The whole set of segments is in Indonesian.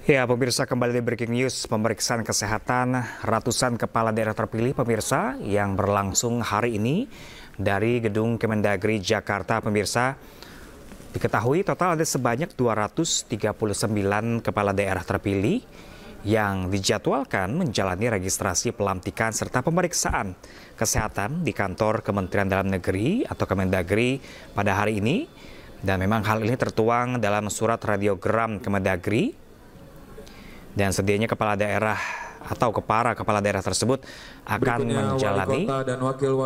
Ya, pemirsa, kembali di Breaking News. Pemeriksaan kesehatan ratusan kepala daerah terpilih pemirsa yang berlangsung hari ini dari Gedung Kemendagri Jakarta. Pemirsa, diketahui total ada sebanyak 239 kepala daerah terpilih yang dijadwalkan menjalani registrasi pelantikan serta pemeriksaan kesehatan di kantor Kementerian Dalam Negeri atau Kemendagri pada hari ini. Dan memang hal ini tertuang dalam surat radiogram Kemendagri. Dan sedianya kepala daerah atau para kepala daerah tersebut akan menjalani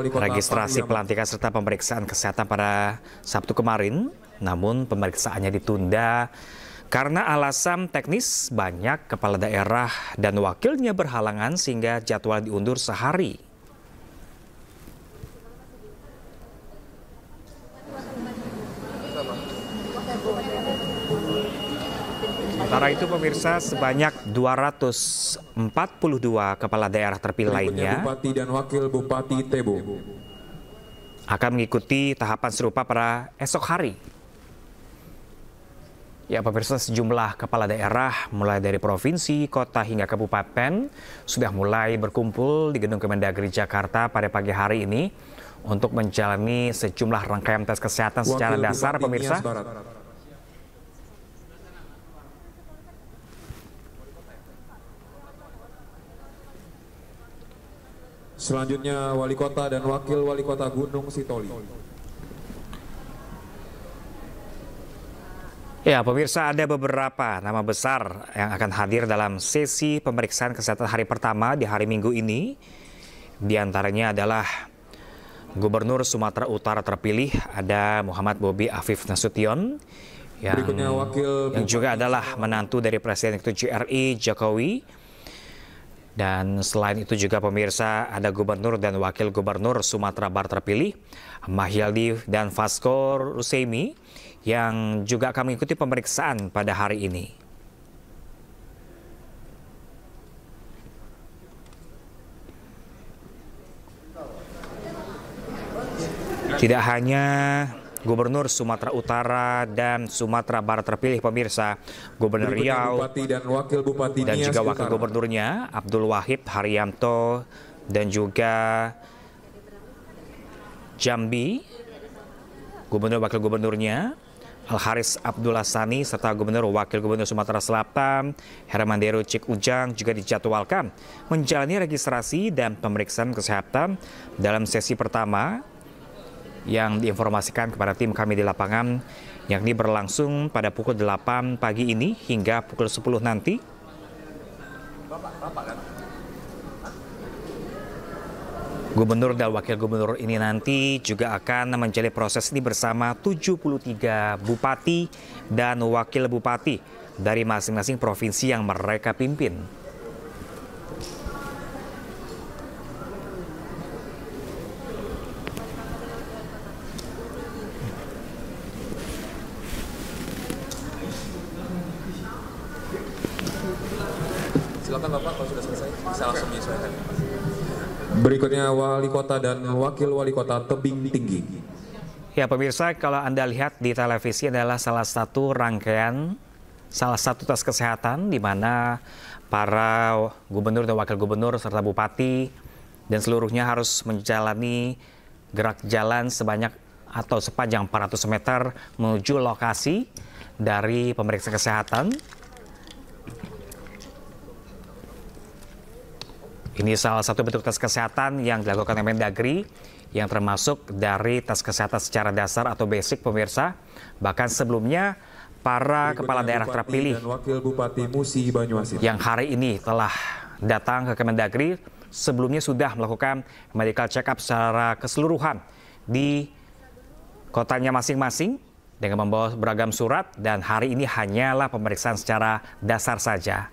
registrasi pelantikan serta pemeriksaan kesehatan pada Sabtu kemarin. Namun pemeriksaannya ditunda karena alasan teknis. Banyak kepala daerah dan wakilnya berhalangan sehingga jadwal diundur sehari. Sementara itu pemirsa, sebanyak 242 kepala daerah terpilih lainnya Bupati dan Wakil Bupati Tebo akan mengikuti tahapan serupa pada esok hari. Ya pemirsa, sejumlah kepala daerah mulai dari provinsi, kota hingga kabupaten sudah mulai berkumpul di Gedung Kemendagri Jakarta pada pagi hari ini untuk menjalani sejumlah rangkaian tes kesehatan secara dasar pemirsa. Selanjutnya Wali Kota dan Wakil Wali Kota Gunung Sitoli. Ya pemirsa, ada beberapa nama besar yang akan hadir dalam sesi pemeriksaan kesehatan hari pertama di hari Minggu ini. Di antaranya adalah Gubernur Sumatera Utara terpilih, ada Muhammad Bobi Afif Nasution, yang juga adalah menantu dari Presiden RI Jokowi. Dan selain itu juga pemirsa, ada Gubernur dan Wakil Gubernur Sumatera Barat terpilih, Mahyildi dan Vasco Rusemi, yang juga akan mengikuti pemeriksaan pada hari ini. Tidak hanya Gubernur Sumatera Utara dan Sumatera Barat terpilih pemirsa, Gubernur Riau dan juga Wakil Gubernurnya Abdul Wahid Haryanto dan juga Jambi, Gubernur Wakil Gubernurnya Al-Haris Abdullah Sani serta Gubernur Wakil Gubernur Sumatera Selatan Hermanderu Cik Ujang juga dijadwalkan menjalani registrasi dan pemeriksaan kesehatan dalam sesi pertama yang diinformasikan kepada tim kami di lapangan, yakni berlangsung pada pukul 8 pagi ini hingga pukul 10 nanti. Gubernur dan Wakil Gubernur ini nanti juga akan menjalani proses ini bersama 73 Bupati dan Wakil Bupati dari masing-masing provinsi yang mereka pimpin. Silakan Bapak, kalau sudah selesai bisa langsung menyesuaikan. Berikutnya Wali Kota dan Wakil Wali Kota Tebing Tinggi. Ya pemirsa, kalau Anda lihat di televisi adalah salah satu tes kesehatan di mana para gubernur dan wakil gubernur serta bupati dan seluruhnya harus menjalani gerak jalan sepanjang 400 meter menuju lokasi dari pemeriksaan kesehatan. Ini salah satu bentuk tes kesehatan yang dilakukan Kemendagri, yang termasuk dari tes kesehatan secara dasar atau basic pemirsa. Bahkan sebelumnya para kepala daerah terpilih yang hari ini telah datang ke Kemendagri sebelumnya sudah melakukan medical check up secara keseluruhan di kotanya masing-masing dengan membawa beragam surat, dan hari ini hanyalah pemeriksaan secara dasar saja.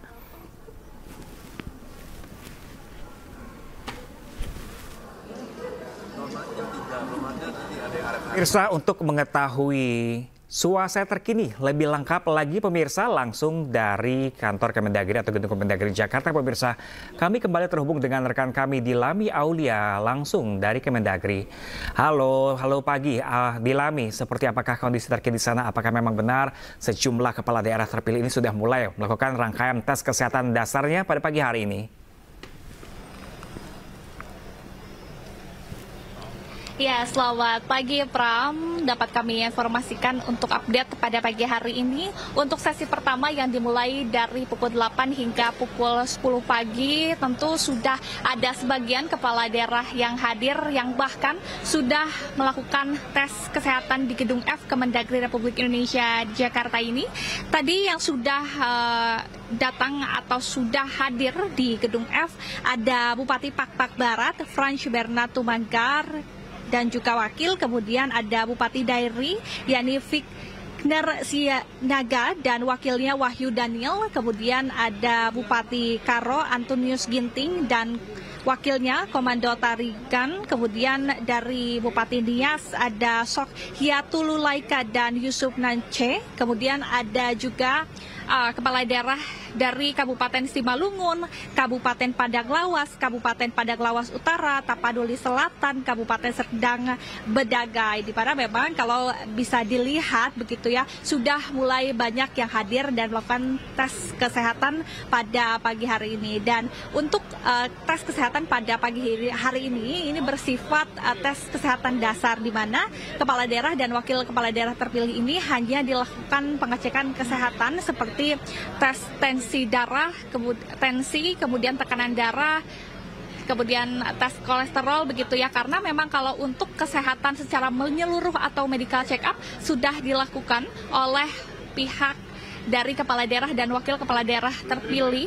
Pemirsa, untuk mengetahui Suasana terkini lebih lengkap lagi pemirsa langsung dari kantor Kemendagri atau gedung Kemendagri Jakarta pemirsa. Kami kembali terhubung dengan rekan kami Dilami Aulia langsung dari Kemendagri. Halo pagi Dilami, seperti apakah kondisi terkini di sana? Apakah memang benar sejumlah kepala daerah terpilih ini sudah mulai melakukan rangkaian tes kesehatan dasarnya pada pagi hari ini? Ya, selamat pagi Pram. Dapat kami informasikan untuk update pada pagi hari ini untuk sesi pertama yang dimulai dari pukul 8 hingga pukul 10 pagi. Tentu sudah ada sebagian kepala daerah yang hadir yang bahkan sudah melakukan tes kesehatan di Gedung F Kemendagri Republik Indonesia di Jakarta ini. Tadi yang sudah datang atau sudah hadir di Gedung F ada Bupati Pakpak Barat, Frans Bernard Tumanggar, dan juga wakil, kemudian ada Bupati Dairi, yakni Fikner Sianaga, dan wakilnya Wahyu Daniel, kemudian ada Bupati Karo, Antonius Ginting, dan wakilnya Komando Tarigan, kemudian dari Bupati Nias ada Sok Hiatululaika dan Yusuf Nance, kemudian ada juga kepala daerah dari Kabupaten Simalungun, Kabupaten Padang Lawas Utara, Tapaduli Selatan, Kabupaten Serdang Bedagai. Di mana memang kalau bisa dilihat begitu ya, sudah mulai banyak yang hadir dan melakukan tes kesehatan pada pagi hari ini. Dan untuk tes kesehatan pada pagi hari ini bersifat tes kesehatan dasar, di mana kepala daerah dan wakil kepala daerah terpilih ini hanya dilakukan pengecekan kesehatan seperti tes tensi darah, kemudian tekanan darah, kemudian tes kolesterol begitu ya, karena memang kalau untuk kesehatan secara menyeluruh atau medical check up sudah dilakukan oleh pihak dari kepala daerah dan wakil kepala daerah terpilih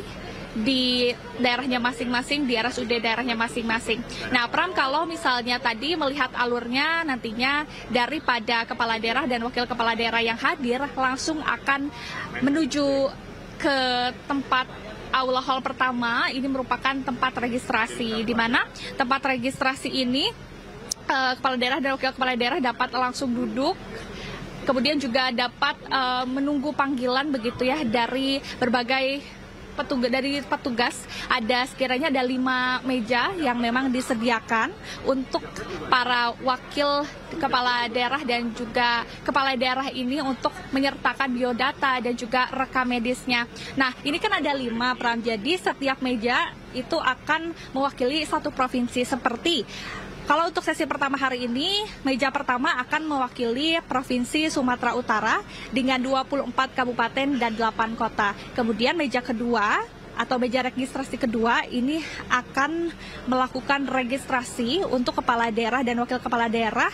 di daerahnya masing-masing, di RSUD daerahnya masing-masing. Nah, Pram, kalau misalnya tadi melihat alurnya nantinya daripada kepala daerah dan wakil kepala daerah yang hadir langsung akan menuju ke tempat Aula Hall pertama. Ini merupakan tempat registrasi, di mana tempat registrasi ini kepala daerah dan wakil kepala daerah dapat langsung duduk, kemudian juga dapat menunggu panggilan begitu ya dari berbagai petugas. Ada sekiranya ada 5 meja yang memang disediakan untuk para wakil kepala daerah dan juga kepala daerah ini untuk menyertakan biodata dan juga rekam medisnya. Nah, ini kan ada 5, Pram. Jadi setiap meja itu akan mewakili satu provinsi. Seperti kalau untuk sesi pertama hari ini, meja pertama akan mewakili Provinsi Sumatera Utara dengan 24 kabupaten dan 8 kota. Kemudian meja kedua atau meja registrasi kedua ini akan melakukan registrasi untuk kepala daerah dan wakil kepala daerah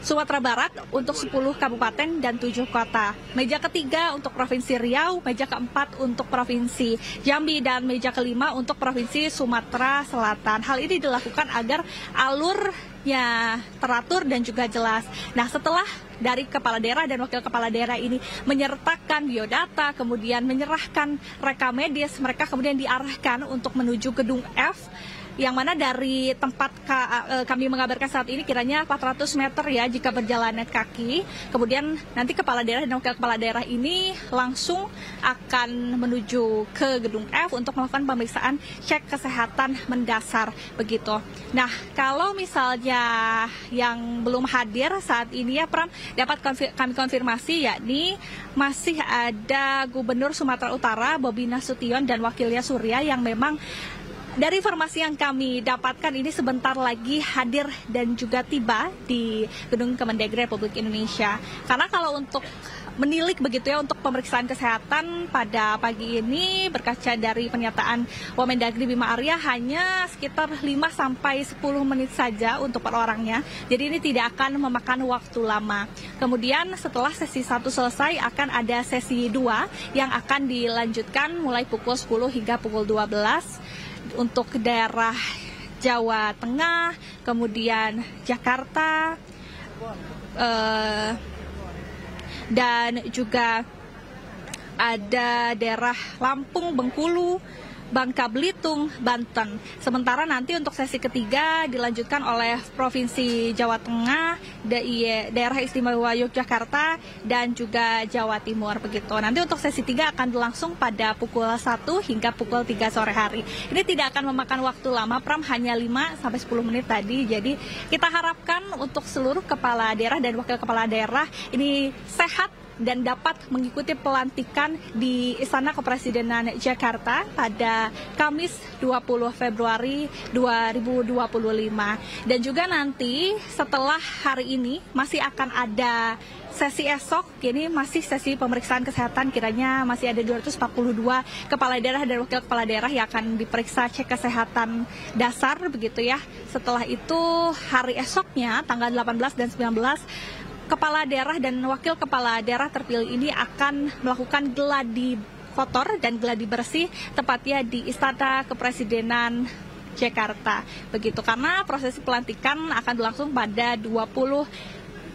Sumatera Barat untuk 10 kabupaten dan 7 kota. Meja ketiga untuk Provinsi Riau, meja keempat untuk Provinsi Jambi, dan meja kelima untuk Provinsi Sumatera Selatan. Hal ini dilakukan agar alurnya teratur dan juga jelas. Nah, setelah dari kepala daerah dan wakil kepala daerah ini menyertakan biodata, kemudian menyerahkan rekam medis, mereka kemudian diarahkan untuk menuju Gedung F, yang mana dari tempat kami mengabarkan saat ini kiranya 400 meter ya jika berjalan kaki. Kemudian nanti kepala daerah dan wakil kepala daerah ini langsung akan menuju ke Gedung F untuk melakukan pemeriksaan cek kesehatan mendasar begitu. Nah, kalau misalnya yang belum hadir saat ini ya Pram, dapat kami konfirmasi, yakni masih ada Gubernur Sumatera Utara Bobi Nasution dan wakilnya Surya yang memang dari informasi yang kami dapatkan ini sebentar lagi hadir dan juga tiba di Gedung Kemendagri Republik Indonesia. Karena kalau untuk menilik begitu ya untuk pemeriksaan kesehatan pada pagi ini, berkaca dari pernyataan Wamendagri Bima Arya, hanya sekitar 5-10 menit saja untuk per orangnya. Jadi ini tidak akan memakan waktu lama. Kemudian setelah sesi 1 selesai akan ada sesi 2 yang akan dilanjutkan mulai pukul 10 hingga pukul 12. Untuk daerah Jawa Tengah, kemudian Jakarta, dan juga ada daerah Lampung, Bengkulu, Bangka Belitung, Banten. Sementara nanti untuk sesi ketiga dilanjutkan oleh Provinsi Jawa Tengah, Daerah Istimewa Yogyakarta, dan juga Jawa Timur begitu. Nanti untuk sesi 3 akan berlangsung pada pukul 1 hingga pukul 3 sore hari. Ini tidak akan memakan waktu lama, Pram, hanya 5-10 menit tadi. Jadi kita harapkan untuk seluruh kepala daerah dan wakil kepala daerah ini sehat dan dapat mengikuti pelantikan di Istana Kepresidenan Jakarta pada Kamis 20 Februari 2025. Dan juga nanti setelah hari ini masih akan ada sesi esok, ini masih sesi pemeriksaan kesehatan, kiranya masih ada 242 kepala daerah dan wakil kepala daerah yang akan diperiksa cek kesehatan dasar begitu ya. Setelah itu hari esoknya tanggal 18 dan 19 kepala daerah dan wakil kepala daerah terpilih ini akan melakukan gladi kotor dan gladi bersih tepatnya di Istana Kepresidenan Jakarta. Begitu, karena prosesi pelantikan akan berlangsung pada 20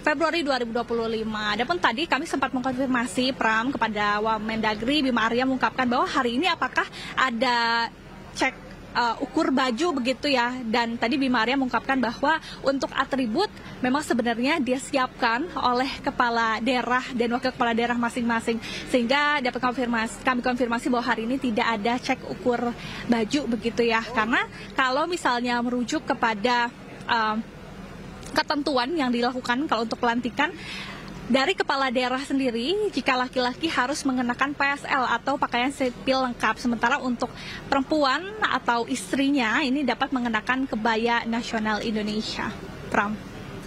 Februari 2025. Adapun tadi kami sempat mengkonfirmasi, Pram, kepada Wamendagri Bima Arya mengungkapkan bahwa hari ini apakah ada cek ukur baju begitu ya, dan tadi Bima Arya mengungkapkan bahwa untuk atribut memang sebenarnya dia siapkan oleh kepala daerah dan wakil kepala daerah masing-masing, sehingga dapat kami konfirmasi bahwa hari ini tidak ada cek ukur baju begitu ya, karena kalau misalnya merujuk kepada ketentuan yang dilakukan kalau untuk pelantikan dari kepala daerah sendiri, jika laki-laki harus mengenakan PSL atau pakaian sipil lengkap, sementara untuk perempuan atau istrinya ini dapat mengenakan kebaya nasional Indonesia. Pram.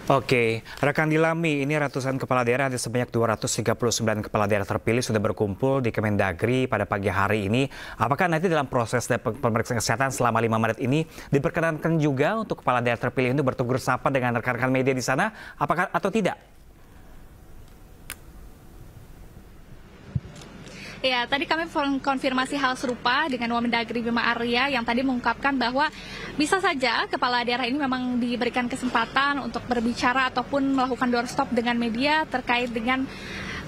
Oke, rekan Dilami, ini ratusan kepala daerah ada sebanyak 239 kepala daerah terpilih sudah berkumpul di Kemendagri pada pagi hari ini. Apakah nanti dalam proses pemeriksaan kesehatan selama 5 menit ini diperkenankan juga untuk kepala daerah terpilih itu bertegur sapa dengan rekan-rekan media di sana, apakah atau tidak? Ya, tadi kami konfirmasi hal serupa dengan Wamendagri Bima Arya yang tadi mengungkapkan bahwa bisa saja kepala daerah ini memang diberikan kesempatan untuk berbicara ataupun melakukan doorstop dengan media terkait dengan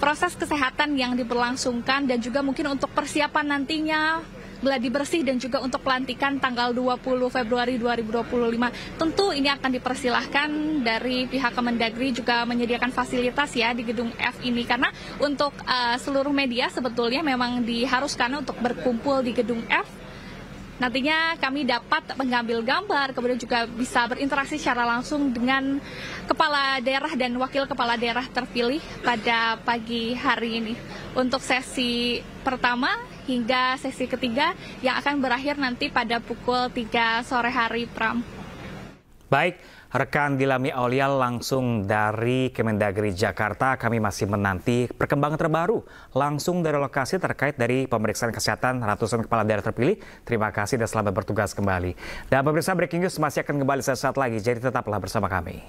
proses kesehatan yang diberlangsungkan dan juga mungkin untuk persiapan nantinya gladi bersih dan juga untuk pelantikan tanggal 20 Februari 2025. Tentu ini akan dipersilahkan dari pihak Kemendagri juga menyediakan fasilitas ya di gedung F ini, karena untuk seluruh media sebetulnya memang diharuskan untuk berkumpul di gedung F. Nantinya kami dapat mengambil gambar, kemudian juga bisa berinteraksi secara langsung dengan kepala daerah dan wakil kepala daerah terpilih pada pagi hari ini. Untuk sesi pertama hingga sesi ketiga yang akan berakhir nanti pada pukul 3 sore hari, Pram. Baik, rekan Dilami Aulia langsung dari Kemendagri Jakarta. Kami masih menanti perkembangan terbaru langsung dari lokasi terkait dari pemeriksaan kesehatan ratusan kepala daerah terpilih. Terima kasih dan selamat bertugas kembali. Dan pemirsa, breaking news masih akan kembali sesaat lagi, jadi tetaplah bersama kami.